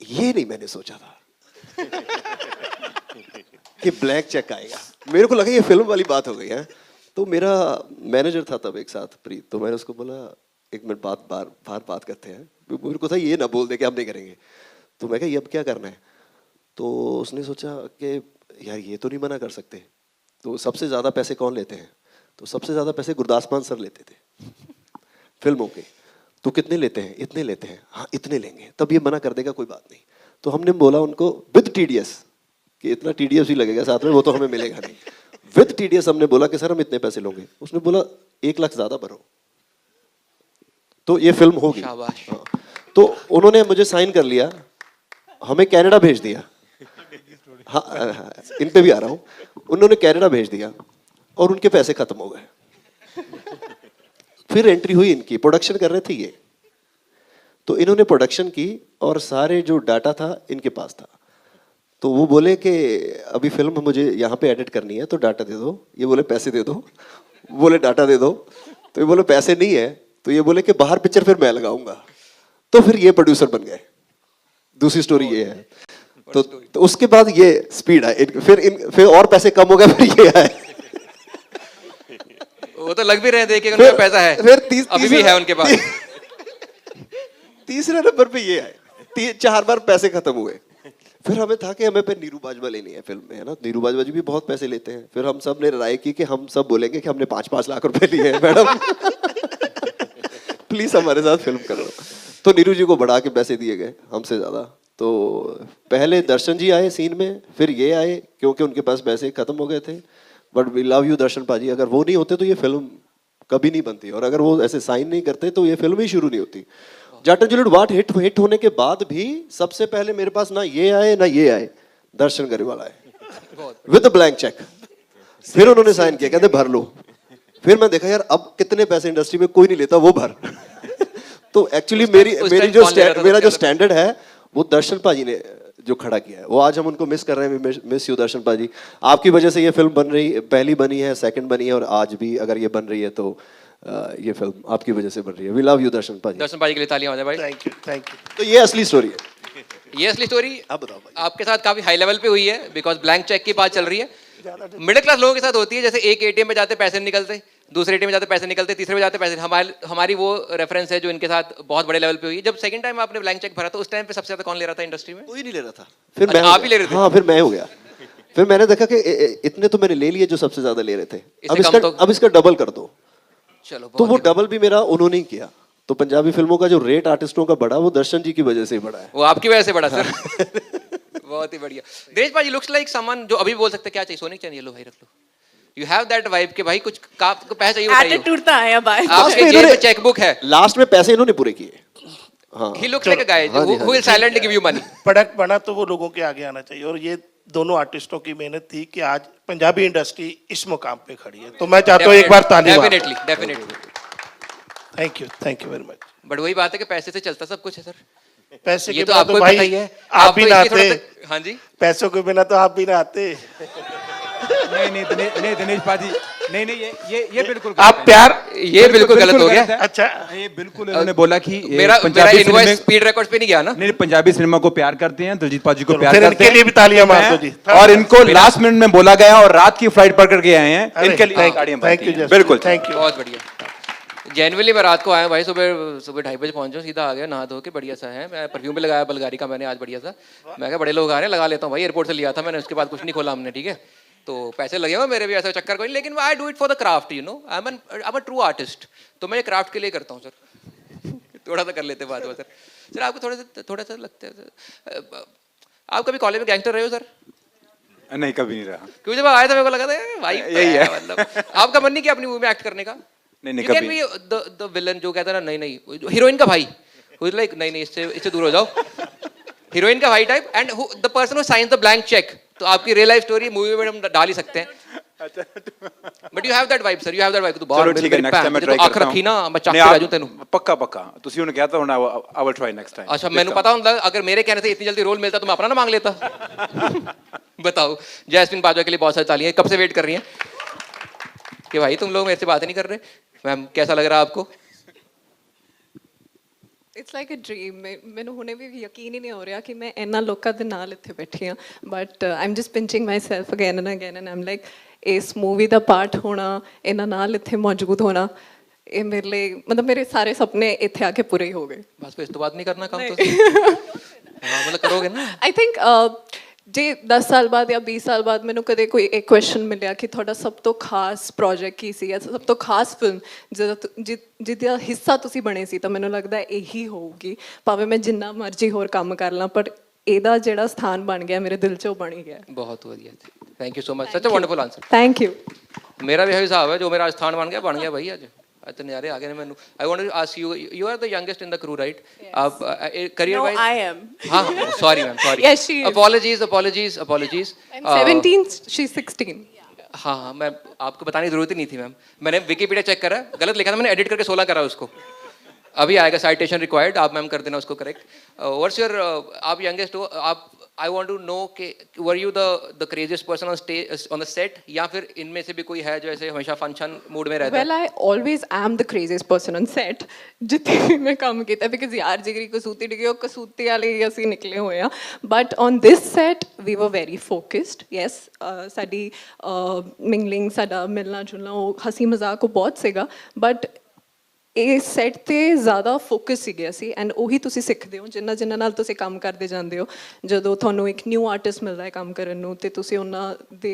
ये नहीं मैंने सोचा था कि ब्लैंक चेक आएगा. मेरे को लगा ये फिल्म वाली बात हो गई है. तो मेरा मैनेजर था तब एक साथ प्रीत, तो मैंने उसको बोला एक मिनट बात करते हैं. मेरे को था ये ना बोल दे कि हम नहीं करेंगे. तो मैं कहा ये अब क्या करना है. तो उसने सोचा कि यार ये तो नहीं मना कर सकते. तो सबसे ज़्यादा पैसे कौन लेते हैं? तो सबसे ज़्यादा पैसे गुरदास मान सर लेते थे फिल्मों के. तो कितने लेते हैं? इतने लेते हैं. हाँ इतने लेंगे. तब ये मना कर देगा, कोई बात नहीं. तो हमने बोला उनको विद TDS कि इतना TDS भी लगेगा साथ में, वो तो हमें मिलेगा नहीं. विद TDS हमने बोला कि सर हम इतने पैसे लोगे. उसने बोला 1 लाख ज़्यादा भरो तो ये फिल्म होगी. हाँ. तो उन्होंने मुझे साइन कर लिया, हमें कनाडा भेज दिया. हाँ इन पे भी आ रहा हूँ. उन्होंने कनाडा भेज दिया और उनके पैसे खत्म हो गए. फिर एंट्री हुई इनकी, प्रोडक्शन कर रहे थे ये. तो इन्होंने प्रोडक्शन की और सारे जो डाटा था इनके पास था. तो वो बोले कि अभी फिल्म मुझे यहाँ पे एडिट करनी है तो डाटा दे दो. ये बोले पैसे दे दो. बोले डाटा दे दो. तो ये बोले पैसे नहीं है. तो ये बोले कि बाहर पिक्चर फिर मैं लगाऊंगा. तो फिर ये प्रोड्यूसर बन गए. दूसरी स्टोरी ये है. तो उसके बाद ये स्पीड है. फिर और पैसे कम हो गए, फिर ये है. वो तो लग भी रहे थे कि उनका पैसा है, फिर अभी भी है उनके पास. तीसरे नंबर पे ये है. 4 बार पैसे खत्म हुए. फिर हमें था कि हमें पे नीरू बाजवा लेनी है फिल्म में, है ना. नीरू बाजवा जी भी बहुत पैसे लेते हैं. फिर हम सब ने राय की कि हम सब बोलेंगे कि हमने 5-5 लाख रुपए लिए हैं मैडम, प्लीज हमारे साथ फिल्म करो. तो नीरू जी को बढ़ा के पैसे दिए गए हमसे ज्यादा. तो पहले दर्शन जी आए सीन में, फिर ये आए क्योंकि उनके पास पैसे खत्म हो गए थे. बट वी लव यू दर्शन पाजी. अगर वो नहीं होते तो ये फिल्म कभी नहीं बनती, और अगर वो ऐसे साइन नहीं करते तो ये फिल्म ही शुरू नहीं होती. जट एंड जूलियट वाट हिट होने के बाद भी सबसे पहले मेरे पास ना ये आए ना ये आए, दर्शन गरेवाल आए विद ब्लैंक चेक. फिर उन्होंने साइन किया, कहते भर लो. फिर मैं देखा यार अब कितने पैसे इंडस्ट्री में कोई नहीं लेता, वो भर. तो एक्चुअली मेरा जो स्टैंडर्ड है वो दर्शन पाजी ने जो खड़ा किया है, वो आज हम उनको मिस कर रहे हैं. मिस यू दर्शन पाजी. आपकी वजह से ये फिल्म बन रही, पहली बनी है, सेकंड बनी है, और आज भी अगर ये बन रही है तो ये फिल्म आपकी वजह से बन रही है. वी लव यू दर्शन पाजी. दर्शन पाजी के लिए तालियां हो जाए भाई. Thank you. तो ये असली स्टोरी है. ये असली स्टोरी आप बताओ भाई. आपके साथ काफी हाई लेवल पे हुई है, बिकॉज ब्लैंक चेक की बात चल रही है. मिडिल क्लास लोगों के साथ होती है, जैसे एक ATM में जाते पैसे निकलते, दूसरे ATM में जाते पैसे निकलते, तीसरे में जाते पैसे. हमारी वो रेफरेंस है जो इनके साथ बहुत बड़े लेवल पे हुई है. जब सेकंड टाइम आपने ब्लैंक चेक भरा तो उस टाइम पे सबसे ज्यादा कौन ले रहा था इंडस्ट्री में? कोई नहीं ले रहा था. फिर अच्छा, मैं आप ही ले रहे थे? हाँ फिर मैं हो गया. फिर मैंने देखा कि इतने तो मैंने ले लिए जो सबसे ज्यादा ले रहे थे. अब इसका डबल कर दो. चलो तो वो डबल भी मेरा उन्होंने ही किया. तो पंजाबी फिल्मों का जो रेट आर्टिस्टों का बढ़ा वो दर्शन जी की वजह से ही बढ़ा है. वो आपकी वजह से बढ़ा सर. बहुत ही बढ़िया. दिनेश भाई लुक्स लाइक समवन जो अभी बोल सकते क्या चाहिए, सोने चाहिए, लो भाई रख लो. यू हैव दैट वाइब के भाई कुछ आपको पैसे चाहिए बताइए. एटीट्यूड तो आया भाई. आपके जेब में चेकबुक है. लास्ट में पैसे इन्होंने पूरे किए. हाँ he looks like a guy who will silently give you money. Product बना तो वो लोगों के आगे आना चाहिए, और ये दोनों आर्टिस्टों की मेहनत थी कि आज पंजाबी इंडस्ट्री इस मुकाम पे खड़ी है। तो मैं चाहता हूँ एक बार ताली मारो। Definitely. Thank you very much. But वही बात है कि पैसे से चलता सब कुछ है सर। पैसे ये के तो बिना आपको ही भाई पता ही है। आप भी तो ना इसलिए थोड़ा आते। सा- हाँ जी। पैसों के बिना तो आप भी ना आते। नहीं दिनेश पाजी, नहीं ये बिल्कुल आप गलत है। प्यार ये बिल्कुल गलत हो गया। है। अच्छा। ये बिल्कुल इन्होंने बोला कि ये मेरा Punjabi invoice cinema speed records पे नहीं गया ना। नहीं पंजाबी सिनेमा को प्यार करते हैं, दिलजीत पाजी को चलो, प्यार फिर करते इनके हैं। लिए भी तालियां मार दो जी। और इनको लास्ट मिनट में बोला गया और रात की फ्लाइट पकड़ के आए हैं, अरे, इनके लिए thank- तालियां thank बनती you, हैं। Justin, बिल्कुल thank you। बहुत बढ़िया। जेनुअली मैं रात को आया भाई, सुबह 2:30 बजे पहुंचा, सीधा आ गया, नहा धो के बढ़िया सा है। मैं परफ्यूम भी लगाया बल्गारी का मैंने आज बढ़िया सा। मैं कहा बड़े लोग आ रहे हैं, लगा लेता हूँ भाई, एयरपोर्ट से लिया था मैंने, उसके बाद कुछ नहीं खोला हमने, ठीक है। तो पैसे लगे हुए मेरे भी, ऐसा चक्कर कोई नहीं, लेकिन I do it for the craft, you know, I am a true artist. तो मैं क्राफ्ट के लिए करता हूँ सर। थोड़ा सा कर लेते बात सर। सर आपको थोड़ा सा लगता है, आप कभी कॉलेज में गैंगस्टर रहे हो सर? नहीं कभी नहीं रहा। क्योंकि जब आया था मेरे को लगा था भाई यही है। मतलब आपका मन नहीं किया अपनी मूवी में एक्ट करने का? नहीं You can कभी। be the villain जो कहता है ना, नहीं हीरोइन का भाई, who is like नहीं इससे दूर हो जाओ, हीरोइन का भाई type, and the person who science the blank cheque. तो आपकी रियल लाइफ स्टोरी मूवी में हम डाल ही सकते हैं। But you have that vibe sir, you have that vibe. तो चलो ठीक है, नेक्स्ट टाइम मैं ट्राई आंख करता हूं। रखी ना, मैं चाक नहीं, के आप- राजू तेनू। पक्का तुसी उन्हें कहता हूं ना, I will try next time. अच्छा मैंने पता ਹੁੰਦਾ अगर मेरे कहने से इतनी जल्दी रोल मिलता तो मैं अपना ना मांग लेता। बताओ। जैस्मिन बाजवा के लिए बहुत सारी तालियां, कब से वेट कर रही हैं कि भाई तुम लोग मेरे से बात ही नहीं कर रहे। मैम कैसा लग रहा है आपको? It's like a dream. ਮੈਨੂੰ ਹੁਣੇ ਵੀ ਯਕੀਨ ਹੀ ਨਹੀਂ ਹੋ ਰਿਹਾ ਕਿ ਮੈਂ ਇੰਨਾ ਲੋਕਾਂ ਦੇ ਨਾਲ ਇੱਥੇ ਬੈਠੀ ਹਾਂ, but I am just pinching myself again and again and I'm like ਇਸ ਮੂਵੀ ਦਾ ਪਾਰਟ ਹੋਣਾ, ਇਹਨਾਂ ਨਾਲ ਇੱਥੇ ਮੌਜੂਦ ਹੋਣਾ, ਇਹ ਮੇਰੇ ਲਈ ਮਤਲਬ ਮੇਰੇ ਸਾਰੇ ਸੁਪਨੇ ਇੱਥੇ ਆ ਕੇ ਪੂਰੇ ਹੀ ਹੋ ਗਏ। बस फिर इस तो बात नहीं करना काम तो। हाँ मतलब करोगे ना। ਆਈ ਥਿੰਕ ਜੇ 10 ਸਾਲ ਬਾਅਦ ਜਾਂ 20 ਸਾਲ ਬਾਅਦ ਮੈਨੂੰ ਕਦੇ ਕੋਈ ਇੱਕ ਕੁਐਸਚਨ ਮਿਲਿਆ ਕਿ ਤੁਹਾਡਾ ਸਭ ਤੋਂ ਖਾਸ ਪ੍ਰੋਜੈਕਟ ਕੀ ਸੀ ਜਾਂ ਸਭ ਤੋਂ ਖਾਸ ਫਿਲਮ ਜਿਹਦਾ ਹਿੱਸਾ ਤੁਸੀਂ ਬਣੇ ਸੀ, ਤਾਂ ਮੈਨੂੰ ਲੱਗਦਾ ਇਹੀ ਹੋਊਗੀ। ਭਾਵੇਂ ਮੈਂ ਜਿੰਨਾ ਮਰਜ਼ੀ ਹੋਰ ਕੰਮ ਕਰ ਲਾਂ, ਪਰ ਇਹਦਾ ਜਿਹੜਾ ਸਥਾਨ ਬਣ ਗਿਆ ਮੇਰੇ ਦਿਲ 'ਚ, ਉਹ ਬਣ ਹੀ ਗਿਆ। बहुत बढ़िया, thank you so much, such a wonderful answer. Thank you. मेरा भी यही हिसाब है, जो मेरा स्थान बन गया भाई आज। तो नज़ारे आ गए मैनू। I want to ask you, you are the youngest in the crew right? आप career No, wise? I am. हाँ sorry ma'am, sorry. Yes, she is. Apologies. I'm 17, she's 16. हाँ मैं आपको बताने की जरूरत ही नहीं थी मैम, मैंने विकीपीडिया चेक करा, गलत लिखा था मैंने, एडिट करके 16 करा उसको। अभी आएगा साइटेशन रिक्वायर्ड, आप मैम कर देना उसको करेक्ट। व्हाट्स योर, आप यंगेस्ट हो, आप आई वांट टू नो कि were you the craziest person on stage on the set, या फिर इनमें से भी कोई है जो ऐसे हमेशा फंक्शन मूड में रहता है? Well, I always am the craziest person on set. ਜਿੱਥੇ ਵੀ ਮੈਂ ਕੰਮ ਕੀਤਾ, because ਯਾਰ ਜਿਗਰੀ ਕਸੂਤੀ ਡਿੱਗੀ, ਉਹ ਕਸੂਤੀ ਵਾਲੇ ਹੀ ਅਸੀਂ ਨਿਕਲੇ ਹੋਏ ਆ। But on this set we were very focused. Yes, ਸਾਡੀ ਮਿੰਗਲਿੰਗ, ਸਾਡਾ ਮਿਲਣਾ ਜੁਲਣਾ, ਉਹ ਹਸੀ ਮਜ਼ਾਕ ਉਹ ਬਹੁਤ ਸੀਗਾ, ਬਟ ਇਹ ਸੈਟ ਤੇ ਜ਼ਿਆਦਾ ਫੋਕਸ ਸੀਗੇ ਅਸੀਂ। ਐਂਡ ਉਹੀ ਤੁਸੀਂ ਸਿੱਖਦੇ ਹੋ ਜਿਨ੍ਹਾਂ ਨਾਲ ਤੁਸੀਂ ਕੰਮ ਕਰਦੇ ਜਾਂਦੇ ਹੋ। ਜਦੋਂ ਤੁਹਾਨੂੰ ਇੱਕ ਨਿਊ ਆਰਟਿਸਟ ਮਿਲਦਾ ਹੈ ਕੰਮ ਕਰਨ ਨੂੰ, ਤੇ ਤੁਸੀਂ ਉਹਨਾਂ ਦੇ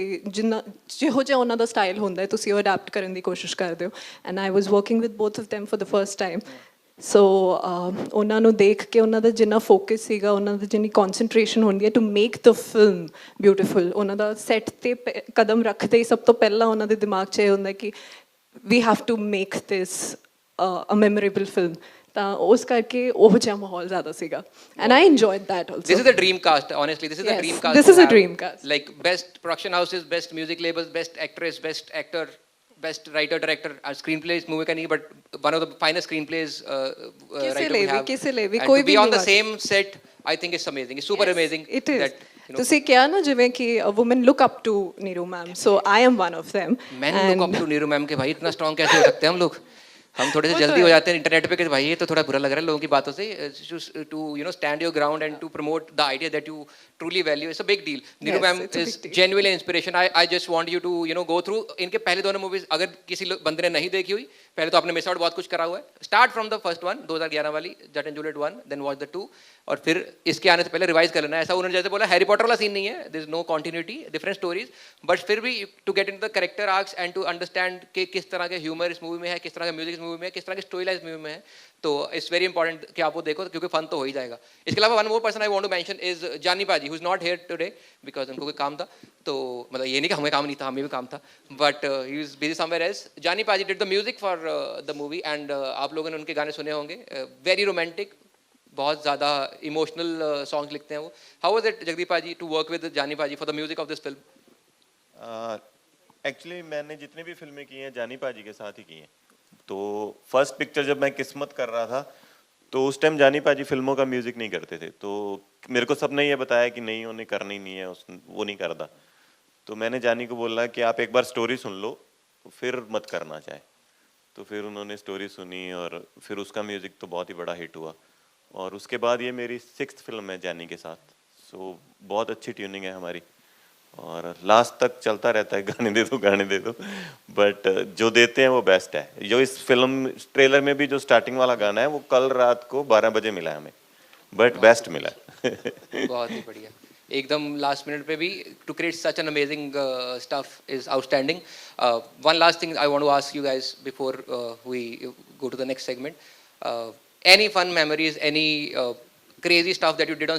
ਜਿਹੋ ਜਿਹਾ ਉਹਨਾਂ ਦਾ ਸਟਾਈਲ ਹੁੰਦਾ ਹੈ, ਤੁਸੀਂ ਉਹ ਅਡੈਪਟ ਕਰਨ ਦੀ ਕੋਸ਼ਿਸ਼ ਕਰਦੇ ਹੋ। And I was working with both of them for the first time. So ਉਹਨਾਂ ਨੂੰ ਦੇਖ ਕੇ, ਉਹਨਾਂ ਦਾ ਜਿੰਨਾ ਫੋਕਸ ਸੀਗਾ, ਉਹਨਾਂ ਦੀ ਜਿੰਨੀ ਕੌਨਸਨਟ੍ਰੇਸ਼ਨ ਹੁੰਦੀ ਹੈ to make the film beautiful, ਉਹਨਾਂ ਦਾ ਸੈਟ 'ਤੇ ਕਦਮ ਰੱਖਦੇ ਹੀ ਸਭ ਤੋਂ ਪਹਿਲਾਂ ਉਹਨਾਂ ਦੇ ਦਿਮਾਗ 'ਚ ਇਹ ਹੁੰਦਾ ਕਿ we have to make this a memorable film। ਤਾਂ ਉਸ ਕਰਕੇ ਉਹ ਜਿਹਾ ਮਾਹੌਲ ਜ਼ਿਆਦਾ ਸੀਗਾ, and I enjoyed that also. This is the dream cast, honestly. This is the Yes, dream cast. this to is a have. dream cast. Like best production houses, best music labels, best actress, best actor, best writer, director, screenplays movie का नहीं, but one of the finest screenplays writer we have. ਕਿਸੇ ਲਈ ਵੀ And ਕੋਈ to we be on the ਨਹੀਂ same set, I think it's amazing. It's super amazing. It is. That, you know, ਤੁਸੀਂ ਕਿਹਾ ਨਾ ਜਿਵੇਂ ਕਿ a women look up to Neeru ma'am, so I am one of them. men look up to Neeru ma'am के भाई इतना strong कैसे हो सकते हैं हम लोग? हम थोड़े से जल्दी हो जाते हैं इंटरनेट पे कि भाई ये तो थोड़ा बुरा लग रहा है लोगों की बातों से, to you know stand your ground and to promote the idea that you truly value, it's a big deal. Neeru ma'am it's a is big deal. Genuinely inspiration. I just want you to you know go through इनके पहले दोनों मूवीज, अगर किसी बंदे ने नहीं देखी हुई, पहले तो आपने मिस आउट बहुत कुछ करा हुआ है। Start from the first one 2011 वाली Jatt and Juliet 1, then watch the 2, और फिर इसके आने से पहले रिवाइज कर लेना। ऐसा उन्होंने जैसे बोला हैरी पॉटर वाला सीन नहीं है, there is no continuity, different stories, but फिर भी to get into the character arcs and to understand कि किस तरह के ह्यूमर इस मूवी में है, किस तरह का म्यूजिक इस मूवी में है, किस तरह की स्टोरी लाइन इस मूवी में है। तो इट्स वेरी इंपॉर्टेंट कि आप वो देखो, क्योंकि फन तो हो ही जाएगा। इसके अलावा one more person I want to mention is Jaani paaji, who is not here today because उनको कोई काम था। तो मतलब ये नहीं कि हमें काम नहीं था, हमें भी काम था, but he is busy somewhere else. जानी पाजी did the music for the movie, and आप लोगों ने उनके गाने सुने होंगे, वेरी रोमांटिक, बहुत ज़्यादा इमोशनल सॉन्ग्स लिखते हैं वो. हाउ वाज इट जगदीप पाजी टू वर्क विद जानी पाजी for the music of this film? Actually मैंने जितनी भी फिल्में की हैं जानी पाजी के साथ ही की हैं. तो फर्स्ट पिक्चर जब मैं किस्मत कर रहा था तो उस टाइम जानी पाजी फिल्मों का म्यूजिक नहीं करते थे. तो मेरे को सबने ये बताया कि नहीं उन्हें करनी नहीं है, वो नहीं करता. तो मैंने जानी को बोला कि आप एक बार स्टोरी सुन लो तो फिर मत करना चाहे. तो फिर उन्होंने स्टोरी सुनी और फिर उसका म्यूजिक तो बहुत ही बड़ा हिट हुआ. और उसके बाद ये मेरी 6th फिल्म है जानी के साथ. सो बहुत अच्छी ट्यूनिंग है हमारी और लास्ट तक चलता रहता है गाने दे दो. बट जो देते हैं वो बेस्ट है. जो इस फिल्म ट्रेलर में भी जो स्टार्टिंग वाला गाना है वो कल रात को 12 बजे मिला है हमें, बट बेस्ट मिला है. बहुत ही बढ़िया. एकदम लास्ट मिनट पे भी to create such an amazing stuff is outstanding. One last thing I want to ask you guys before we go to the next segment. Any fun memories, any crazy stuff that you did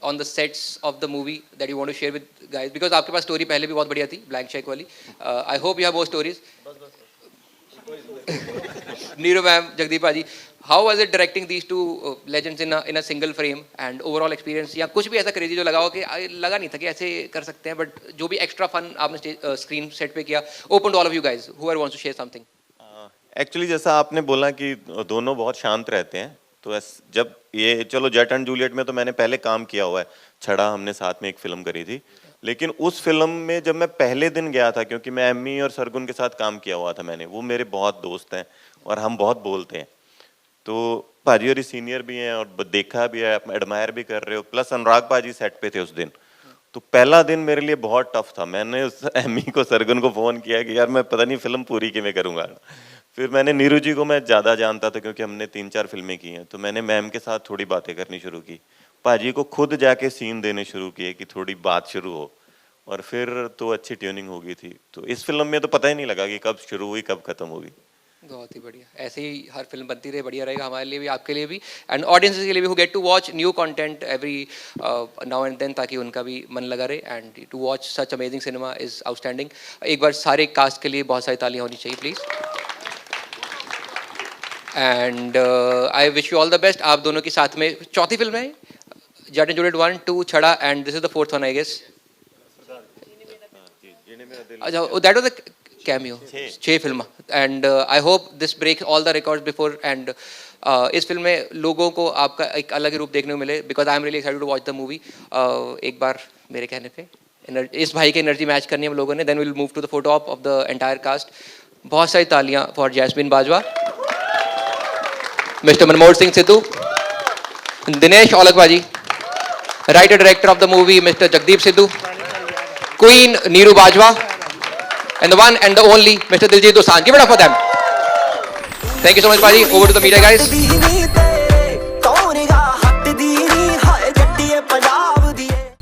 on the sets of the movie that you want to share with guys, because आपके पास स्टोरी पहले भी बहुत बढ़िया थी ब्लैंक चेक वाली. I hope you have more stories. Neeru ma'am, Jagdeep paaji, how was it directing these two legends in a single frame and overall experience, या कुछ भी ऐसा क्रेजी जो लगा हो कि लगा नहीं था कि ऐसे कर सकते हैं, बट जो भी एक्स्ट्रा फन आपने स्क्रीन सेट पे किया. Open to all of you guys whoever wants to share something. Actually जैसा आपने बोला कि दोनों बहुत शांत रहते हैं, तो जब ये चलो जट एंड जूलियट में तो मैंने पहले काम किया हुआ है, छड़ा हमने साथ में एक फिल्म करी थी. लेकिन उस फिल्म में जब मैं पहले दिन गया था, क्योंकि मैं एम्मी और सरगुन के साथ काम किया हुआ था मैंने, वो मेरे बहुत दोस्त हैं और हम बहुत बोलते हैं. तो पाजी और सीनियर भी हैं और देखा भी है, एडमायर भी कर रहे हो, प्लस अनुराग पाजी सेट पे थे उस दिन. तो पहला दिन मेरे लिए बहुत टफ था. मैंने उस एम्मी को, सरगुन को फ़ोन किया कि यार मैं पता नहीं फिल्म पूरी किਵੇਂ करूँगा. फिर मैंने नीरू जी को मैं ज़्यादा जानता था क्योंकि हमने 3-4 फिल्में की हैं, तो मैंने मैम के साथ थोड़ी बातें करनी शुरू की. पाजी को खुद जाके सीन देने शुरू किए कि थोड़ी बात शुरू हो, और फिर तो अच्छी ट्यूनिंग हो गई थी. तो इस फिल्म में तो पता ही नहीं लगा कि कब शुरू हुई कब खत्म होगी. बहुत ही बढ़िया. ऐसे ही हर फिल्म बनती रहे, बढ़िया रहेगा हमारे लिए भी, आपके लिए भी, एंड ऑडियंसेस के लिए भी, who get to watch new content every now and then, ताकि उनका भी मन लगा रहे. And to watch such amazing cinema is outstanding. एक बार सारे कास्ट के लिए बहुत सारी तालियां होनी चाहिए please. And I wish you all the best. आप दोनों की साथ में चौथी फिल्म है, जट and Juliet 1, 2, Chhada, and this is the 4th one I guess. अच्छा, that was the cameo. 6 film. And I hope this break all the records before. And इस फिल्म में लोगों को आपका एक अलग ही रूप देखने को मिले, because I am really excited to watch the movie. एक बार मेरे कहने पे इस भाई की एनर्जी मैच करनी है हम लोगों ने. Then will move to the photo of the entire cast. बहुत सारी तालियां for Jasmin Bajwa, mister Manmohan Singh Sidhu, Dinesh Aulakh paaji, writer director of the movie mister Jagdeep Sidhu, queen Neeru Bajwa, and the one and the only Mr. Diljit Dosanjh. Give it up for them. Thank you so much, Paji. Over to the media, guys.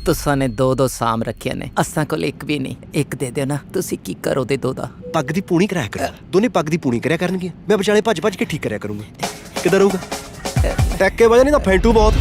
तुसां ने 2-2 साम रखे ने, असां कोल एक भी नहीं. एक दे दियो ना, तुसी की करो दे 2 दा. पग दी पूणी कराया करो, दोने पग दी पूणी करया करनगे, मैं विचाले भज भज के ठीक करया करूंगा. किधर होऊगा टैके वजह नहीं तो फैंटू बहुत.